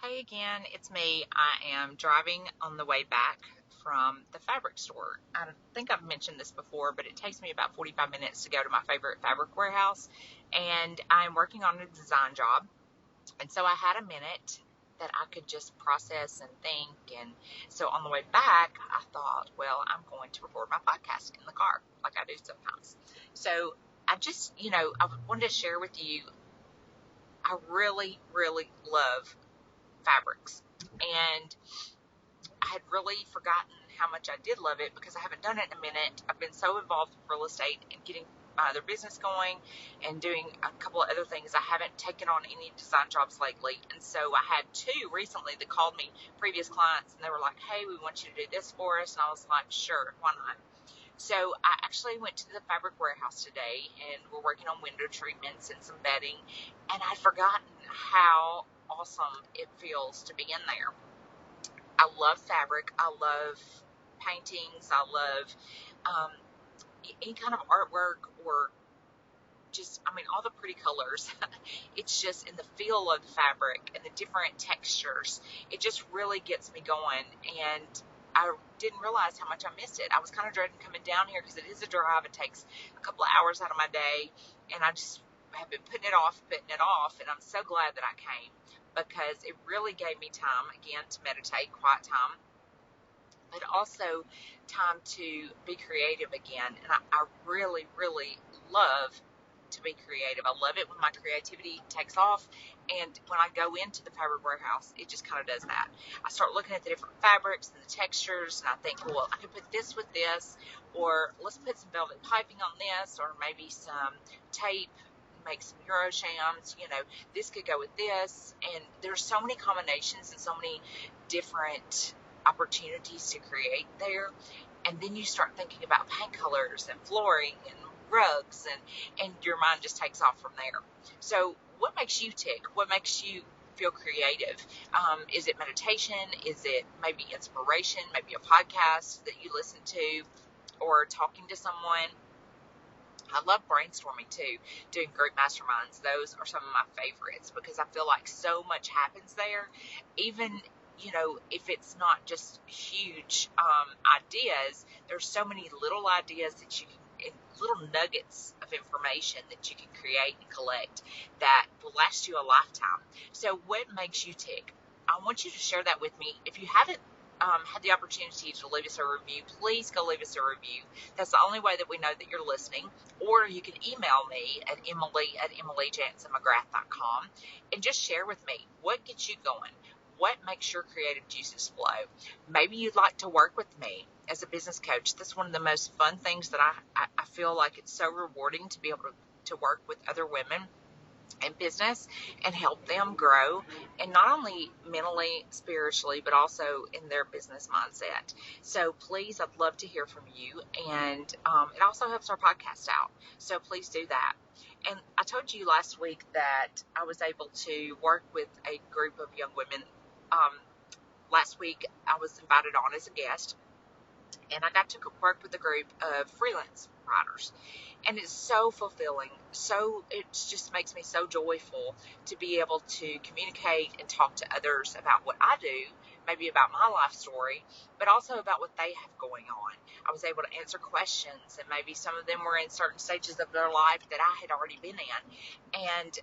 Hey again, it's me. I am driving on the way back from the fabric store. I think I've mentioned this before, but it takes me about 45 minutes to go to my favorite fabric warehouse, and I'm working on a design job. And so I had a minute that I could just process and think. And so on the way back, I thought, well, I'm going to record my podcast in the car, like I do sometimes. So I wanted to share with you, I really, really love fabrics. And I had really forgotten how much I did love it because I haven't done it in a minute. I've been so involved with real estate and getting my other business going and doing a couple of other things. I haven't taken on any design jobs lately. And so I had two recently that called me, previous clients, and they were like, hey, we want you to do this for us. And I was like, sure, why not? So I actually went to the fabric warehouse today and we're working on window treatments and some bedding. And I'd forgotten how awesome it feels to be in there. I love fabric. I love paintings. I love um, any kind of artwork or all the pretty colors. It's just in the feel of the fabric and the different textures. It just really gets me going. And I didn't realize how much I missed it. I was kind of dreading coming down here because it is a drive. It takes a couple of hours out of my day. And I just have been putting it off. And I'm so glad that I came because it really gave me time, again, to meditate, quiet time, but also time to be creative again. And I really, really love to be creative. I love it when my creativity takes off. And when I go into the fabric warehouse, it just kind of does that. I start looking at the different fabrics and the textures, and I think, well, I could put this with this, or let's put some velvet piping on this, or maybe some tape, make some Euro shams, this could go with this. And there's so many combinations and so many different opportunities to create there. And then you start thinking about paint colors and flooring and rugs, and your mind just takes off from there. So what makes you tick? What makes you feel creative? Is it meditation? Is it maybe inspiration? Maybe a podcast that you listen to, or talking to someone? I love brainstorming too, doing group masterminds. Those are some of my favorites because I feel like so much happens there. Even, if it's not just huge ideas, there's so many little ideas that you can, and little nuggets of information that you can create and collect that will last you a lifetime. So what makes you tick? I want you to share that with me. If you haven't had the opportunity to leave us a review, please go leave us a review. That's the only way that we know that you're listening. Or you can email me at emily@emilyjansenmcgrath.com and just share with me what gets you going. What makes your creative juices flow? Maybe you'd like to work with me as a business coach. That's one of the most fun things that I feel like it's so rewarding to be able to work with other women in business and help them grow, and not only mentally, spiritually, but also in their business mindset. So please, I'd love to hear from you. And it also helps our podcast out. So please do that. And I told you last week that I was able to work with a group of young women. Last week I was invited on as a guest, and I got to work with a group of freelance writers. And it's so fulfilling. So it just makes me so joyful to be able to communicate and talk to others about what I do, maybe about my life story, but also about what they have going on. I was able to answer questions, and maybe some of them were in certain stages of their life that I had already been in. And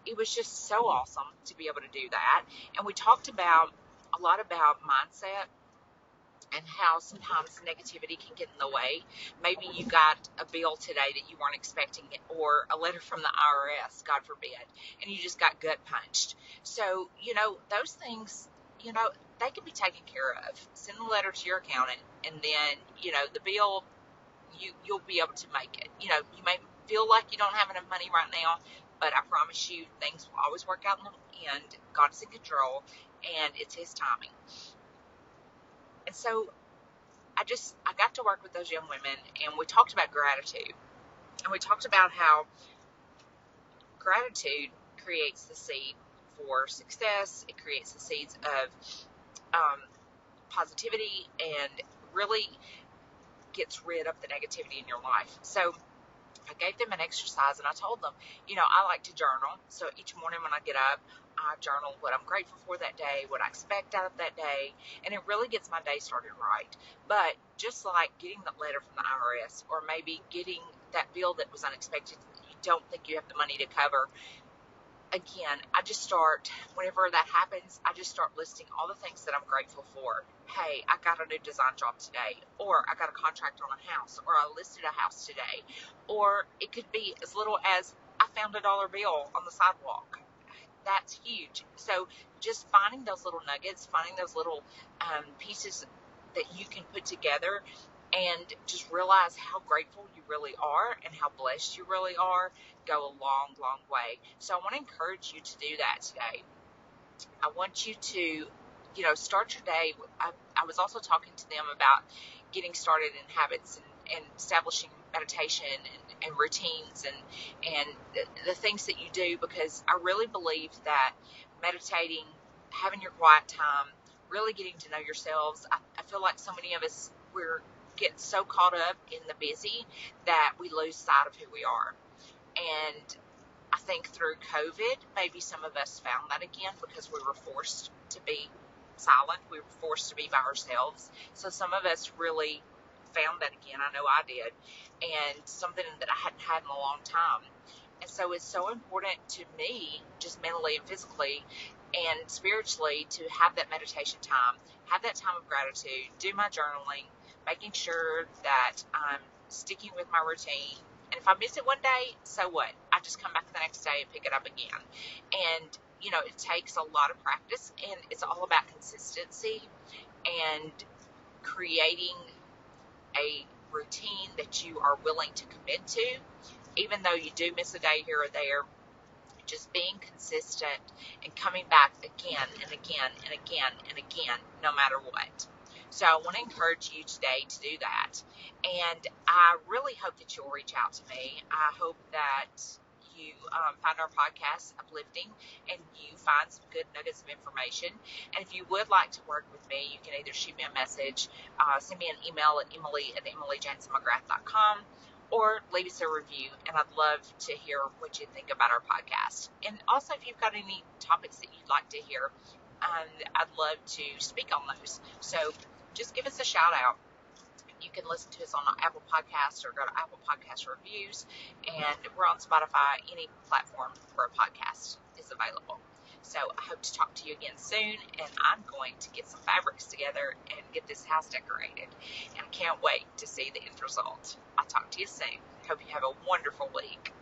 it was just so awesome to be able to do that. And we talked about a lot about mindset and how sometimes negativity can get in the way. Maybe you got a bill today that you weren't expecting, or a letter from the IRS, God forbid, and you just got gut punched. So, those things, they can be taken care of. Send a letter to your accountant, and then, the bill, you'll be able to make it. You may feel like you don't have enough money right now, but I promise you things will always work out in the end. God is in control, and it's His timing. And so I got to work with those young women, and we talked about gratitude. And we talked about how gratitude creates the seed for success. It creates the seeds of positivity, and really gets rid of the negativity in your life. So I gave them an exercise, and I told them, I like to journal. So each morning when I get up, I journal what I'm grateful for that day, what I expect out of that day, and it really gets my day started right. But just like getting the letter from the IRS, or maybe getting that bill that was unexpected, you don't think you have the money to cover, again, I just start, whenever that happens, I just start listing all the things that I'm grateful for. Hey, I got a new design job today, or I got a contract on a house, or I listed a house today, or it could be as little as I found a dollar bill on the sidewalk. That's huge. So just finding those little nuggets, finding those little pieces that you can put together, and just realize how grateful you really are and how blessed you really are, go a long, long way. So I want to encourage you to do that today. I want you to, start your day. I was also talking to them about getting started in habits, and establishing meditation and routines, and the things that you do, because I really believe that meditating, having your quiet time, really getting to know yourselves. I feel like so many of us, we're getting so caught up in the busy that we lose sight of who we are. And I think through COVID, maybe some of us found that again, because we were forced to be silent. We were forced to be by ourselves. So some of us really found that again. I know I did. And something that I hadn't had in a long time. And so it's so important to me, just mentally and physically and spiritually, to have that meditation time, have that time of gratitude, do my journaling, making sure that I'm sticking with my routine. And if I miss it one day, so what? I just come back the next day and pick it up again. And, it takes a lot of practice, and it's all about consistency and creating a routine that you are willing to commit to, even though you do miss a day here or there. Just being consistent and coming back again and again and again and again, no matter what. So I want to encourage you today to do that. And I really hope that you'll reach out to me. I hope that you find our podcast uplifting, and you find some good nuggets of information. And if you would like to work with me, you can either shoot me a message, send me an email at emily@emilyjansenmcgrath.com, or leave us a review, and I'd love to hear what you think about our podcast. And also, if you've got any topics that you'd like to hear, I'd love to speak on those. So just give us a shout out. You can listen to us on Apple Podcasts, or go to Apple Podcast Reviews, and we're on Spotify, any platform where a podcast is available. So I hope to talk to you again soon, and I'm going to get some fabrics together and get this house decorated, and can't wait to see the end result. I'll talk to you soon. Hope you have a wonderful week.